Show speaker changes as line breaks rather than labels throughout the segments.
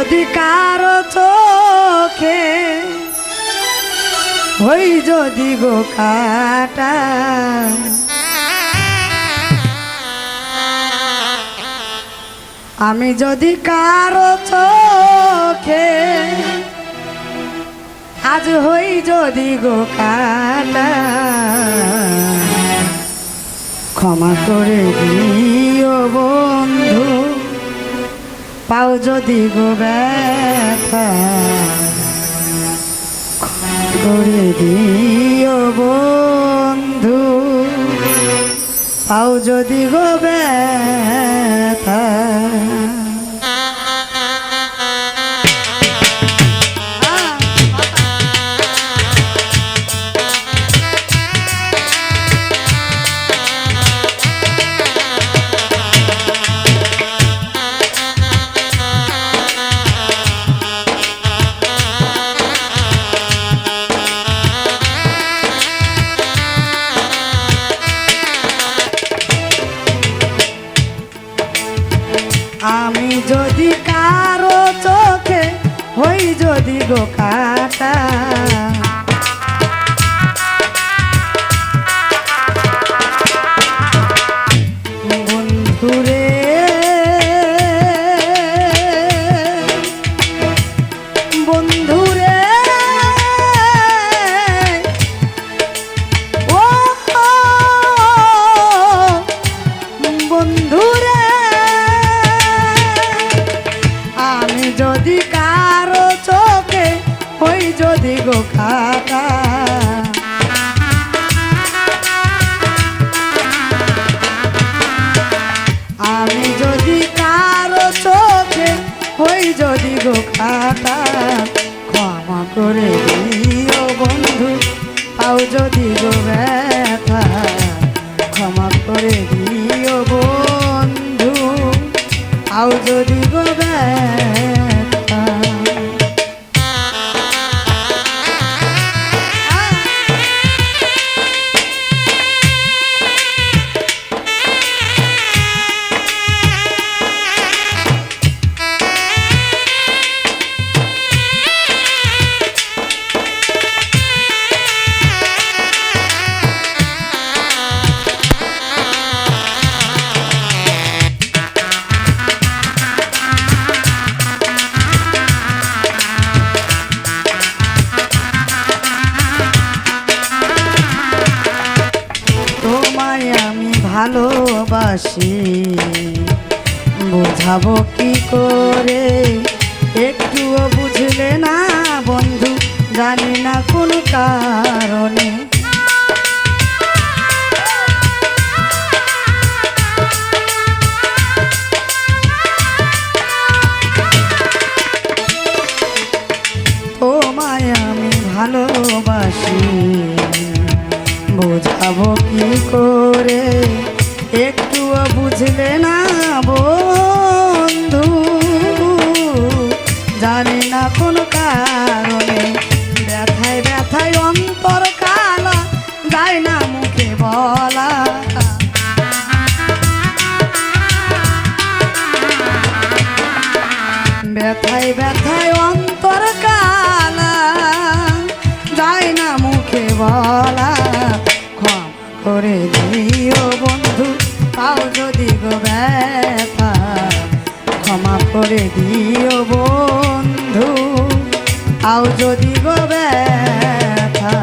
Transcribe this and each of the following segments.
যদি কারো চোখে হই যদি গো কাটা, আমি যদি কারো চোখে আজ হই যদি গো কাটা, ক্ষমা করে দিও বন্ধু, পাও যদি গো ব্যথা, করে দিও বন্ধু, পাও যদি গো ব্যথা। আমি যদি কারো চোখে হই যদি গো কাটা, বন্ধুরে বন্ধুরে ও বন্ধুরে, আমি যদি কারো চোখে হই যদি গো কাটা, আমি যদি কারো চোখে হই যদি গো কাটা, ক্ষমা করে দিও বন্ধু, পাও যদি গো ব্যথা, ক্ষমা করে দিও বন্ধু, পাও যদি গো ব্যথা। ভালোবাসি বোঝাবো কি করে, একটুও বুঝলে না বন্ধু, জানি না কোন কারণে। তোমায় আমি ভালোবাসি বোঝাবো কি করে, একটুও বুঝলে না বন্ধু, জানি না কোন কারণে। ব্যথায় ব্যথায় অন্তর কালা, যায় না মুখে বলা, ব্যথায় ব্যথায় অন্তর কালা, যায় না মুখে বলা, ক্ষমা করে দিও বন্ধু, পাও যদি গো ব্যথা, ক্ষমা করে দিও বন্ধু, পাও যদি গো ব্যথা।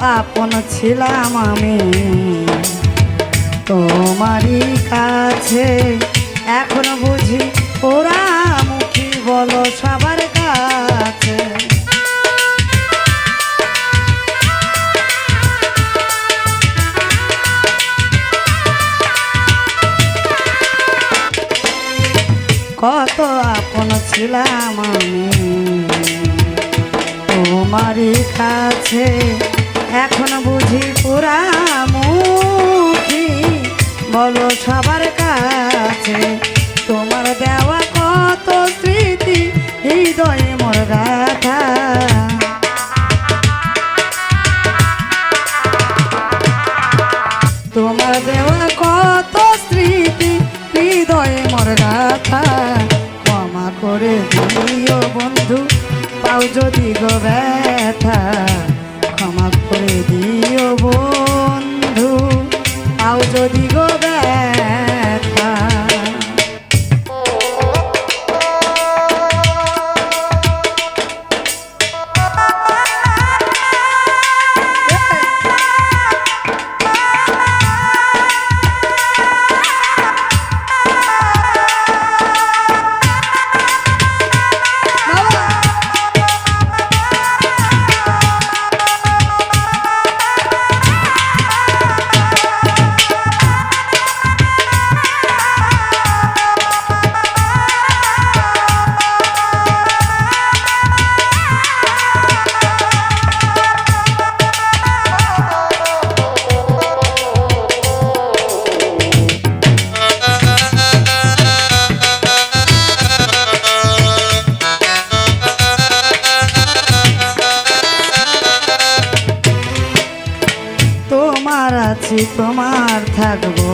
আপন ছিলাম আমি তোমারই কাছে, এখন বুঝি ওরা মুখী বলো সবার কাছে। কত আপন ছিলাম আমি তোমারই কাছে, এখন বুঝি পুরা মুখী বলো সবার কাছে। তোমার দেওয়া কত স্মৃতি হৃদয়ে মোর গাথা, তোমার দেওয়া কত স্মৃতি হৃদয়ে মোর গাথা। ক্ষমা করে দিও বন্ধু পাও যদি গো ব্যথা, ক্ষমা করে দিও বন্ধু পাও যদি গো ব্যথা। তোমার আছি তোমার থাকবো,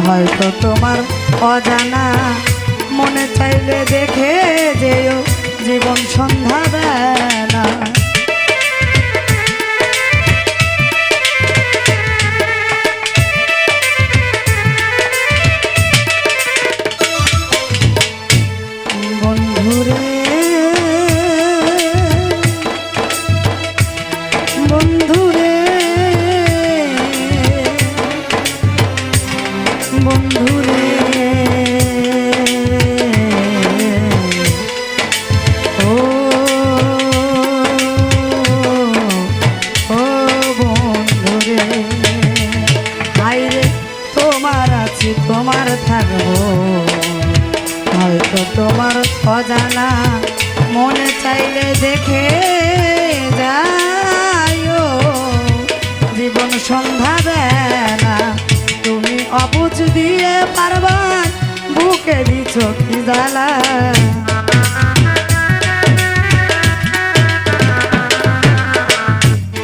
হয়তো তোমার অজানা মনে চাইলে দেখে যেও জীবন সন্ধ্যা বেলা। বন্ধুরে বন্ধুরে বন্ধুরে ও ও বন্ধুরে, হায়রে তোমার আছি তোমার থাকবো, হয়তো তোমার অজানা মনে চাইলে দেখে যাইও জীবন সন্ধ্যা বেলা। তুমি অবুঝ দিয়ে পারবার বুকে দিছ কি জ্বালা,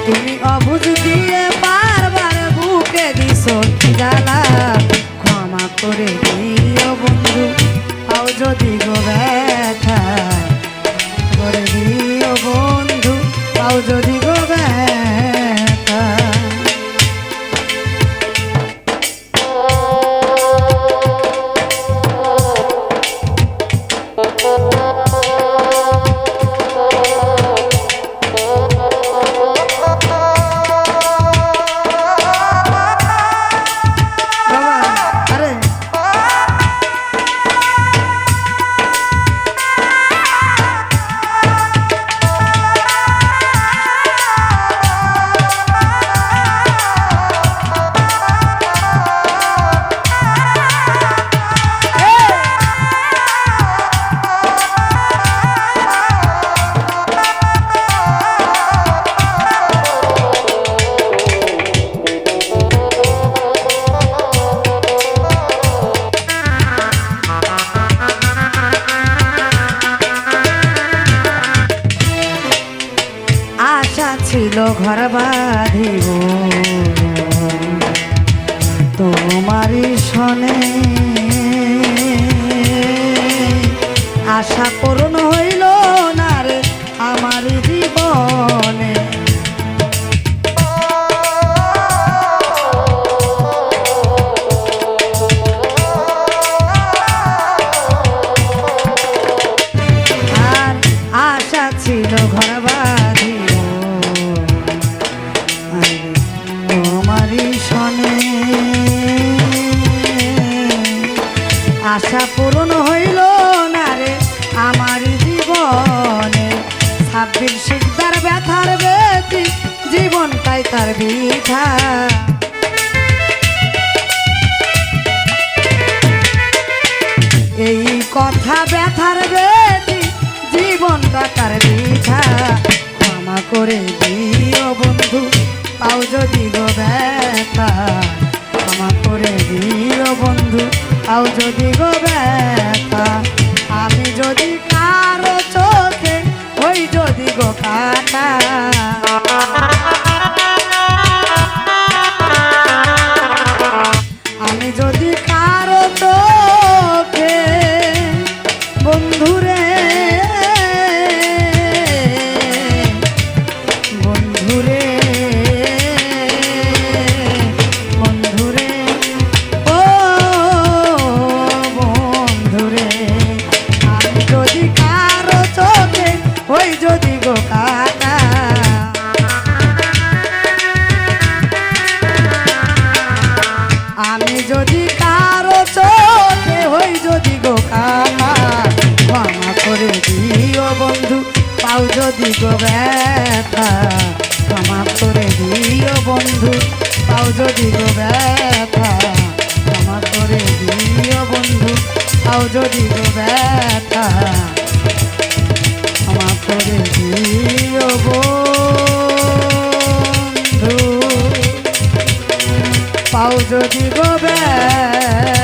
তুমি অবুঝ দিয়ে পারবার বুকে দিছ কি জ্বালা। ক্ষমা করে দিও বন্ধু পাও যদি গো ব্যথা, করে দিও বন্ধু পাও যদি গো ব্যথা। ছিল ঘর বাঁধিব তোমারই শনে, আশা পূরণ হইল না রে আমার জীবনে। আর আশা ছিল ঘর বাঁধিব ব্যথার বেদি জীবনটা কার বৃথা ক্ষমা করে দিও বন্ধু পাও যদি গো ব্যথা ক্ষমা করে দিও বন্ধু পাও যদি গো ব্যথা আমি যদি কারো চোখে ওই যদি গো কাটা আমি যদি কারো চোখে বন্ধুরে বন্ধুরে বন্ধুরে ও বন্ধুরে আমি যদি কারো চোখে ওই যদি গো কাটা আমি যদি কারো চোখে হই যদি গো কাটা ক্ষমা করে দিও বন্ধু পাও যদি গো ব্যথা ক্ষমা করে দিও বন্ধু পাও যদি গো ব্যথা ক্ষমা করে দিও বন্ধু পাও যদি গো ব্যথা ক্ষমা করে দিও বন্ধু পাও যদি গো ব্যথা